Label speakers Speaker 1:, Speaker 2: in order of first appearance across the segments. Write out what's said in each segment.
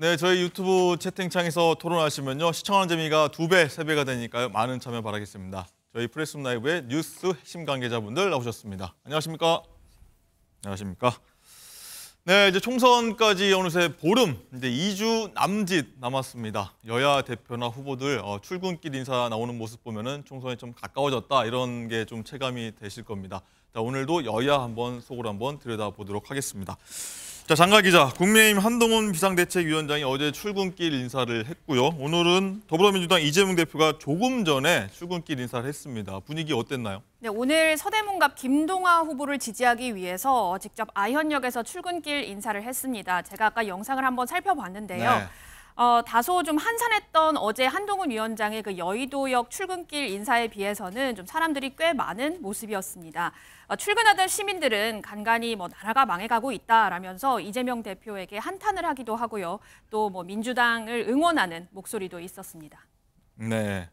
Speaker 1: 네, 저희 유튜브 채팅창에서 토론하시면요. 시청하는 재미가 2배, 3배가 되니까요. 많은 참여 바라겠습니다. 저희 프레스룸 라이브의 뉴스 핵심 관계자분들 나오셨습니다. 안녕하십니까? 안녕하십니까? 네, 이제 총선까지 어느새 보름, 이제 2주 남짓 남았습니다. 여야 대표나 후보들 출근길 인사 나오는 모습 보면은 총선이 좀 가까워졌다 이런 게 좀 체감이 되실 겁니다. 자, 오늘도 여야 속으로 한번 들여다보도록 하겠습니다. 자, 장가 기자, 국민의힘 한동훈 비상대책위원장이 어제 출근길 인사를 했고요. 오늘은 더불어민주당 이재명 대표가 조금 전에 출근길 인사를 했습니다. 분위기 어땠나요?
Speaker 2: 네, 오늘 서대문갑 김동화 후보를 지지하기 위해서 직접 아현역에서 출근길 인사를 했습니다. 제가 아까 영상을 한번 살펴봤는데요.
Speaker 1: 네.
Speaker 2: 다소 좀 한산했던 어제 한동훈 위원장의 그 여의도역 출근길 인사에 비해서는 좀 사람들이 꽤 많은 모습이었습니다. 출근하던 시민들은 간간히 나라가 망해가고 있다라면서 이재명 대표에게 한탄을 하기도 하고요. 또 민주당을 응원하는 목소리도 있었습니다. 네.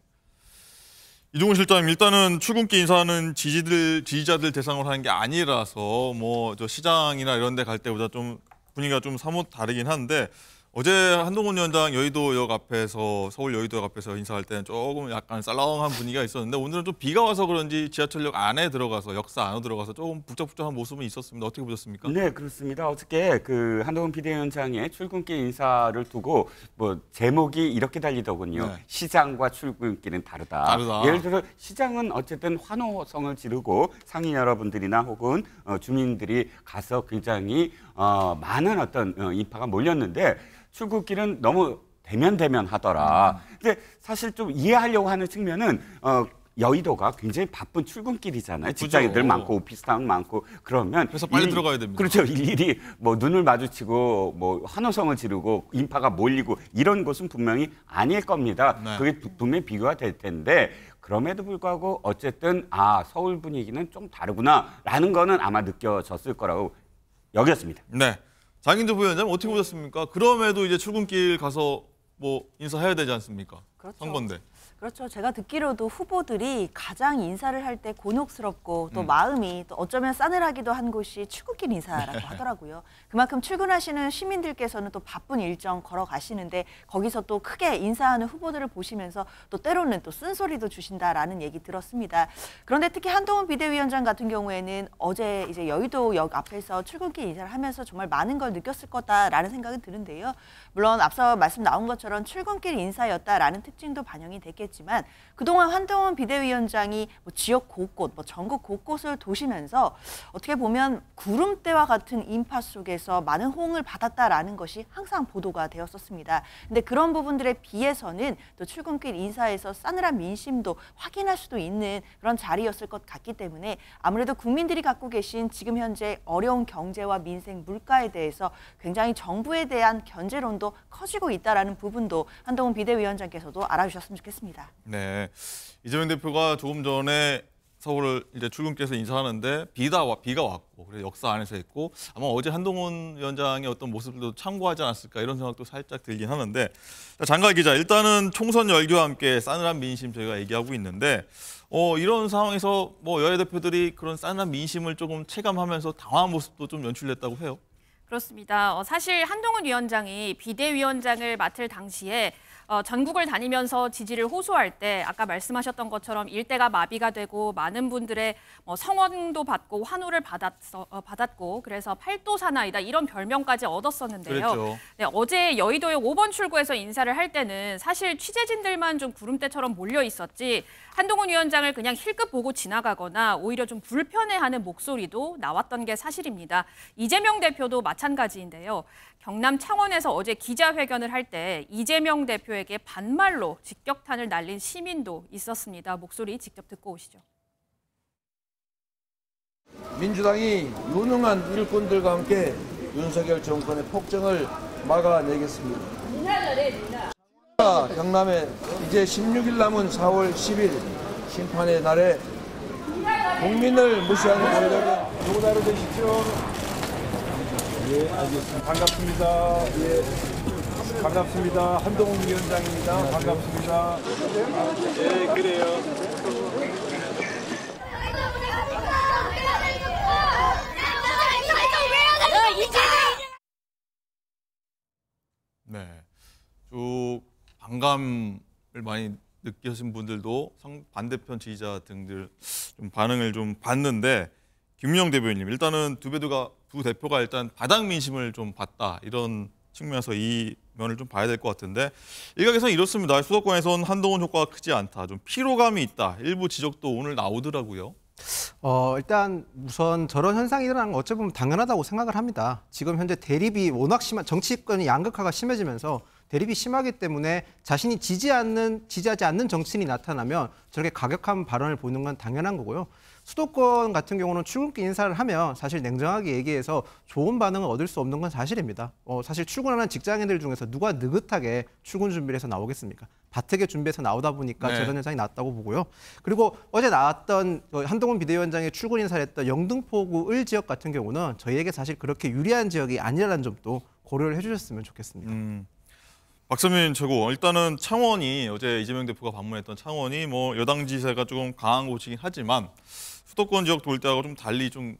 Speaker 1: 이종훈 실장님, 일단은 출근길 인사는 지지자들 대상으로 하는 게 아니라서 저 시장이나 이런 데 갈 때보다 좀 분위기가 좀 사뭇 다르긴 한데 어제 한동훈 위원장 여의도역 앞에서 서울 여의도역 앞에서 인사할 때는 조금 약간 썰렁한 분위기가 있었는데 오늘은 좀 비가 와서 그런지 지하철역 안에 들어가서 역사 안으로 들어가서 조금 북적북적한 모습은 있었습니다. 어떻게 보셨습니까?
Speaker 3: 네, 그렇습니다. 어저께 그 한동훈 비대위원장의 출근길 인사를 두고 제목이 이렇게 달리더군요. 네. 시장과 출근길은 다르다. 예를 들어 시장은 어쨌든 환호성을 지르고 상인 여러분들이나 혹은 주민들이 가서 굉장히 많은 어떤 인파가 몰렸는데 출근길은 너무 대면하더라. 근데 사실 좀 이해하려고 하는 측면은 여의도가 굉장히 바쁜 출근길이잖아요. 직장인들 많고 오피스타운 많고 그러면
Speaker 1: 그래서 빨리 들어가야 됩니다.
Speaker 3: 그렇죠. 일일이 눈을 마주치고 환호성을 지르고 인파가 몰리고 이런 곳은 분명히 아닐 겁니다. 네. 그게 분명히 비교가 될 텐데 그럼에도 불구하고 어쨌든 서울 분위기는 좀 다르구나라는 거는 아마 느껴졌을 거라고 여겼습니다.
Speaker 1: 네. 장인조 부위원장님 어떻게 보셨습니까? 그럼에도 이제 출근길 가서 인사해야 되지 않습니까?
Speaker 4: 그렇죠.
Speaker 1: 선거인데.
Speaker 4: 그렇죠. 제가 듣기로도 후보들이 가장 인사를 할 때 곤혹스럽고 또 마음이 또 어쩌면 싸늘하기도 한 곳이 출근길 인사라고 하더라고요. 그만큼 출근하시는 시민들께서는 또 바쁜 일정 걸어가시는데 거기서 또 크게 인사하는 후보들을 보시면서 또 때로는 또 쓴소리도 주신다라는 얘기 들었습니다. 그런데 특히 한동훈 비대위원장 같은 경우에는 어제 이제 여의도역 앞에서 출근길 인사를 하면서 정말 많은 걸 느꼈을 거다라는 생각은 드는데요. 물론 앞서 말씀 나온 것처럼 출근길 인사였다라는 특징도 반영이 됐겠지만 그동안 한동훈 비대위원장이 지역 곳곳, 전국 곳곳을 도시면서 어떻게 보면 구름대와 같은 인파 속에서 많은 호응을 받았다라는 것이 항상 보도가 되었었습니다. 근데 그런 부분들에 비해서는 또 출근길 인사에서 싸늘한 민심도 확인할 수도 있는 그런 자리였을 것 같기 때문에 아무래도 국민들이 갖고 계신 지금 현재 어려운 경제와 민생, 물가에 대해서 굉장히 정부에 대한 견제론도 커지고 있다라는 부분도 한동훈 비대위원장께서도 알아주셨으면 좋겠습니다.
Speaker 1: 네, 이재명 대표가 조금 전에 서울을 이제 출근길에서 인사하는데 비가 왔고 그래서 역사 안에서 했고 아마 어제 한동훈 위원장의 어떤 모습들도 참고하지 않았을까 이런 생각도 살짝 들긴 하는데 장가 기자, 일단은 총선 열기와 함께 싸늘한 민심 저희가 얘기하고 있는데 이런 상황에서 여야 대표들이 그런 싸늘한 민심을 조금 체감하면서 당황한 모습도 좀 연출됐다고 해요.
Speaker 2: 그렇습니다. 사실 한동훈 위원장이 비대위원장을 맡을 당시에 전국을 다니면서 지지를 호소할 때 아까 말씀하셨던 것처럼 일대가 마비가 되고 많은 분들의 성원도 받고 환호를 받았고 그래서 팔도 사나이다 이런 별명까지 얻었었는데요.
Speaker 1: 그렇죠.
Speaker 2: 네, 어제 여의도역 5번 출구에서 인사를 할 때는 사실 취재진들만 좀 구름대처럼 몰려 있었지 한동훈 위원장을 그냥 힐끗 보고 지나가거나 오히려 좀 불편해하는 목소리도 나왔던 게 사실입니다. 이재명 대표도 마찬가지인데요. 경남 창원에서 어제 기자회견을 할 때 이재명 대표에게 반말로 직격탄을 날린 시민도 있었습니다. 목소리 직접 듣고 오시죠.
Speaker 5: 민주당이 유능한 일꾼들과 함께 윤석열 정권의 폭정을 막아내겠습니다. 경남에 이제 16일 남은 4월 10일 심판의 날에 국민을 무시하는 권력은 누구나로 되십시오.
Speaker 6: 예, 알겠습니다. 반갑습니다. 예, 반갑습니다. 한동훈 위원장입니다. 반갑습니다. 예, 그래요.
Speaker 1: 네, 쭉 반감을 많이 느끼신 분들도 반대편 지지자 등들 좀 반응을 좀 봤는데 김유영 대변인님, 일단은 두 대표가 일단 바닥 민심을 좀 봤다 이런 측면에서 이 면을 좀 봐야 될 것 같은데 일각에서는 이렇습니다. 수도권에선 한동훈 효과가 크지 않다, 좀 피로감이 있다, 일부 지적도 오늘 나오더라고요.
Speaker 7: 일단 우선 저런 현상이 일어나는 건 어찌 보면 당연하다고 생각을 합니다. 지금 현재 대립이 워낙 정치권이 양극화가 심해지면서 대립이 심하기 때문에 자신이 지지하지 않는 정치인이 나타나면 저렇게 가격한 발언을 보이는 건 당연한 거고요. 수도권 같은 경우는 출근길 인사를 하면 사실 냉정하게 얘기해서 좋은 반응을 얻을 수 없는 건 사실입니다. 사실 출근하는 직장인들 중에서 누가 느긋하게 출근 준비를 해서 나오겠습니까? 바트게 준비해서 나오다 보니까 저런 현상이 났다고 보고요. 그리고 어제 나왔던 한동훈 비대위원장의 출근 인사를 했던 영등포구 을 지역 같은 경우는 저희에게 사실 그렇게 유리한 지역이 아니라는 점도 고려를 해주셨으면 좋겠습니다.
Speaker 1: 박선민 최고, 일단은 창원이 어제 이재명 대표가 방문했던 창원이 뭐 여당 지세가 조금 강한 곳이긴 하지만 수도권 지역 돌 때하고 좀 달리 좀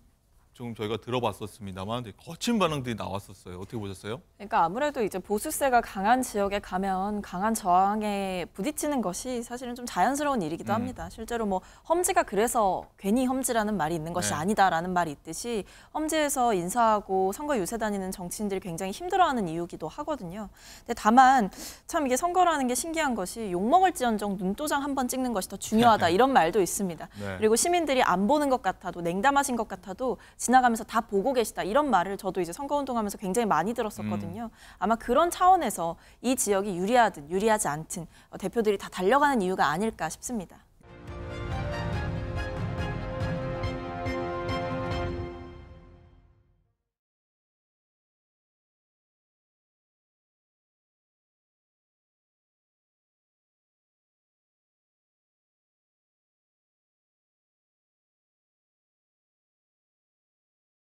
Speaker 1: 저희가 들어봤었습니다만 거친 반응들이 나왔었어요. 어떻게 보셨어요?
Speaker 8: 그러니까 아무래도 이제 보수세가 강한 지역에 가면 강한 저항에 부딪히는 것이 사실은 좀 자연스러운 일이기도 합니다. 실제로 뭐 험지가 그래서 괜히 험지라는 말이 있는 것이 아니다라는 말이 있듯이 험지에서 인사하고 선거 유세 다니는 정치인들이 굉장히 힘들어하는 이유기도 하거든요. 근데 다만 참 이게 선거라는 게 신기한 것이 욕먹을지언정 눈도장 한 번 찍는 것이 더 중요하다 이런 말도 있습니다. 그리고 시민들이 안 보는 것 같아도 냉담하신 것 같아도 지나가면서 다 보고 계시다 이런 말을 저도 이제 선거운동하면서 굉장히 많이 들었었거든요. 아마 그런 차원에서 이 지역이 유리하든 유리하지 않든 대표들이 다 달려가는 이유가 아닐까 싶습니다.